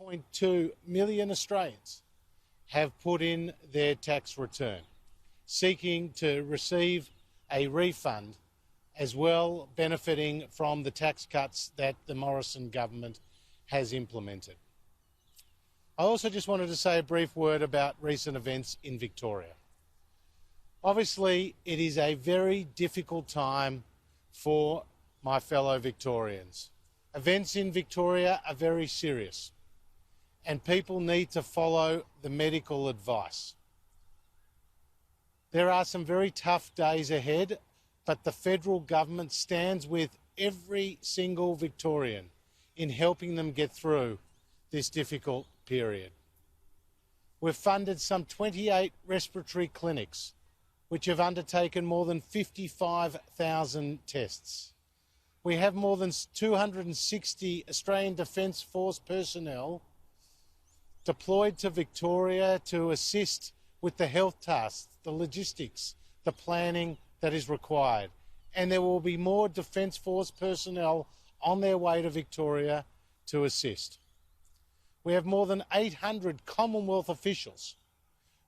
1.2 million Australians have put in their tax return, seeking to receive a refund, as well benefiting from the tax cuts that the Morrison government has implemented. I also just wanted to say a brief word about recent events in Victoria. Obviously, it is a very difficult time for my fellow Victorians. Events in Victoria are very serious, and people need to follow the medical advice. There are some very tough days ahead, but the federal government stands with every single Victorian in helping them get through this difficult period. We've funded some 28 respiratory clinics, which have undertaken more than 55,000 tests. We have more than 260 Australian Defence Force personnel deployed to Victoria to assist with the health tasks, the logistics, the planning that is required. And there will be more Defence Force personnel on their way to Victoria to assist. We have more than 800 Commonwealth officials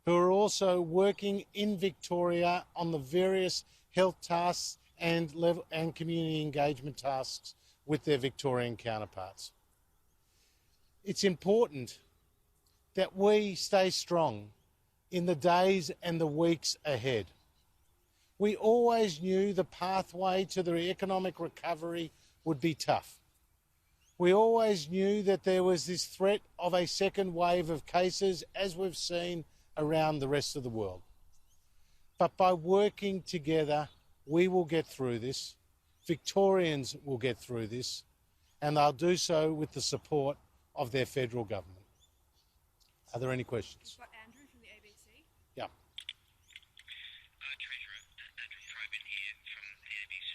who are also working in Victoria on the various health tasks and community engagement tasks with their Victorian counterparts. It's important that we stay strong in the days and the weeks ahead. We always knew the pathway to the economic recovery would be tough. We always knew that there was this threat of a second wave of cases, as we've seen around the rest of the world. But by working together, we will get through this. Victorians will get through this, and they'll do so with the support of their federal government. Are there any questions? We've got Andrew from the ABC. Yeah. Treasurer, Andrew Frydenberg here from the ABC.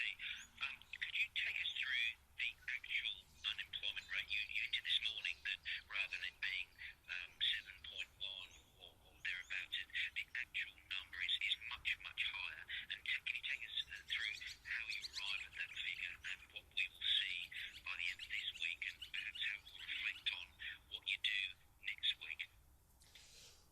Could you take us through the actual unemployment rate? You hinted this morning that rather than it being 7.1 or thereabouts, the actual number is much, much higher. And can you take us through how you arrive at that figure and what we will see by the end of this week, and perhaps how it will reflect on what you do next week?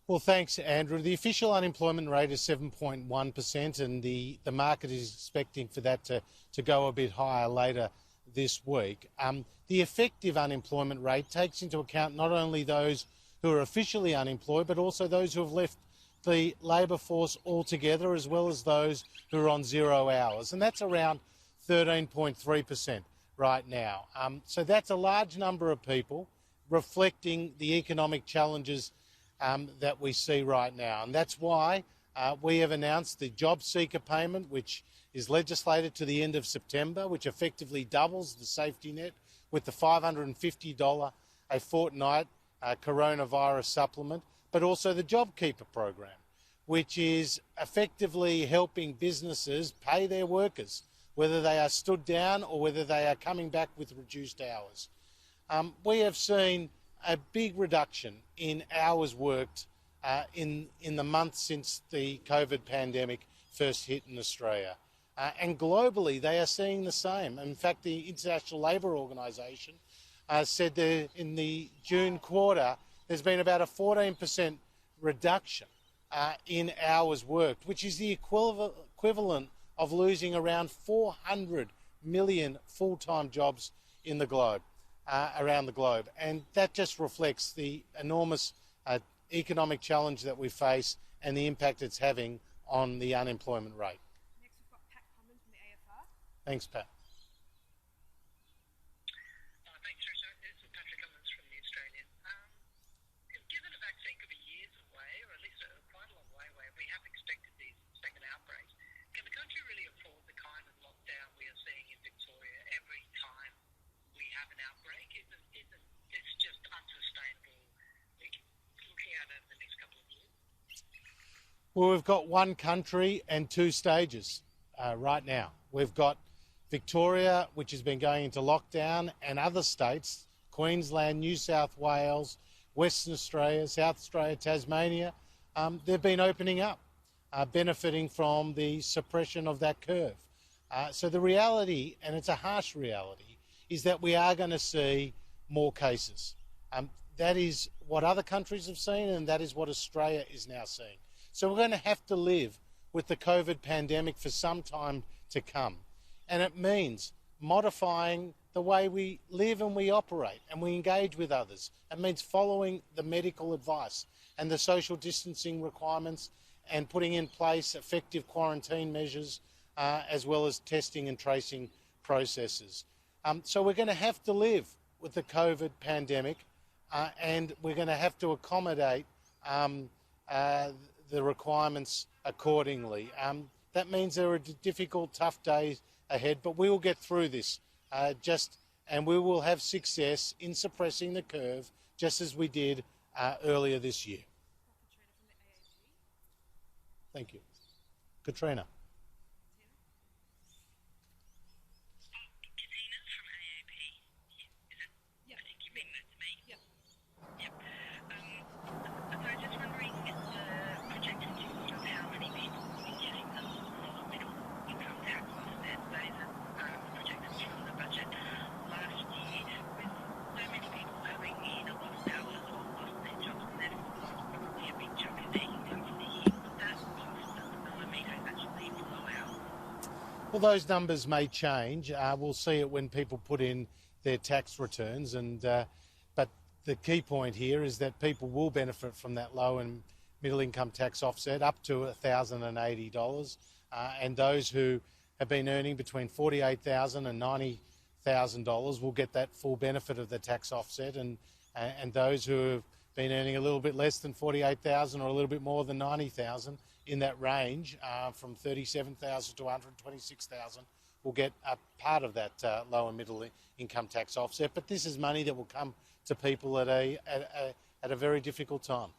Well, thanks, Andrew. The official unemployment rate is 7.1%, and the market is expecting for that to go a bit higher later this week. The effective unemployment rate takes into account not only those who are officially unemployed, but also those who have left the labour force altogether, as well as those who are on 0 hours. And that's around 13.3% right now. So that's a large number of people reflecting the economic challenges that we see right now. And that's why we have announced the job seeker payment, which is legislated to the end of September, which effectively doubles the safety net with the $550 a fortnight coronavirus supplement, but also the JobKeeper program, which is effectively helping businesses pay their workers, whether they are stood down or whether they are coming back with reduced hours. We have seen a big reduction in hours worked in the months since the COVID pandemic first hit in Australia. And globally, they are seeing the same. In fact, the International Labour Organisation said that in the June quarter, there's been about a 14% reduction in hours worked, which is the equivalent of losing around 400 million full-time jobs in the globe. Around the globe, and that just reflects the enormous economic challenge that we face and the impact it's having on the unemployment rate. Next we've got Pat Cummins from the AFR. Thanks, Pat. Thanks, Tricia. This is Patrick Cummins from the Australian. Given a vaccine could be years away, or at least quite a long way away, we have expected these second outbreaks. Can the country really afford the kind of lockdown we are seeing in Victoria every time we have an outbreak? Isn't this just unsustainable looking at it over the next couple of years? Well, we've got one country and two stages right now. We've got Victoria, which has been going into lockdown, and other states, Queensland, New South Wales, Western Australia, South Australia, Tasmania, they've been opening up, benefiting from the suppression of that curve. So the reality, and it's a harsh reality, is that we are going to see more cases. that is what other countries have seen, and that is what Australia is now seeing. So we're going to have to live with the COVID pandemic for some time to come. And it means modifying the way we live and we operate and we engage with others. It means following the medical advice and the social distancing requirements and putting in place effective quarantine measures as well as testing and tracing processes. So we're going to have to live with the COVID pandemic and we're going to have to accommodate the requirements accordingly. That means there are difficult, tough days ahead, but we will get through this and we will have success in suppressing the curve just as we did earlier this year. Thank you. Katrina. Katina from AAP. Yeah. I think you mean that to me. Yeah. Yep. So I was just wondering the projected of how many people will be getting the middle income tax offset. Those are projected from the budget last year. With so many people having either lost hours or lost their jobs, and therefore probably a big chunk of their income for the year, would that cost the limit actually flow out? Well, those numbers may change. We'll see it when people put in their tax returns, but the key point here is that people will benefit from that low and middle income tax offset up to $1,080, and those who have been earning between $48,000 and $90,000 will get that full benefit of the tax offset, and those who have been earning a little bit less than $48,000 or a little bit more than $90,000 in that range, from $37,000 to $126,000, will get a part of that low and middle income tax offset. But this is money that will come to people at a very difficult time.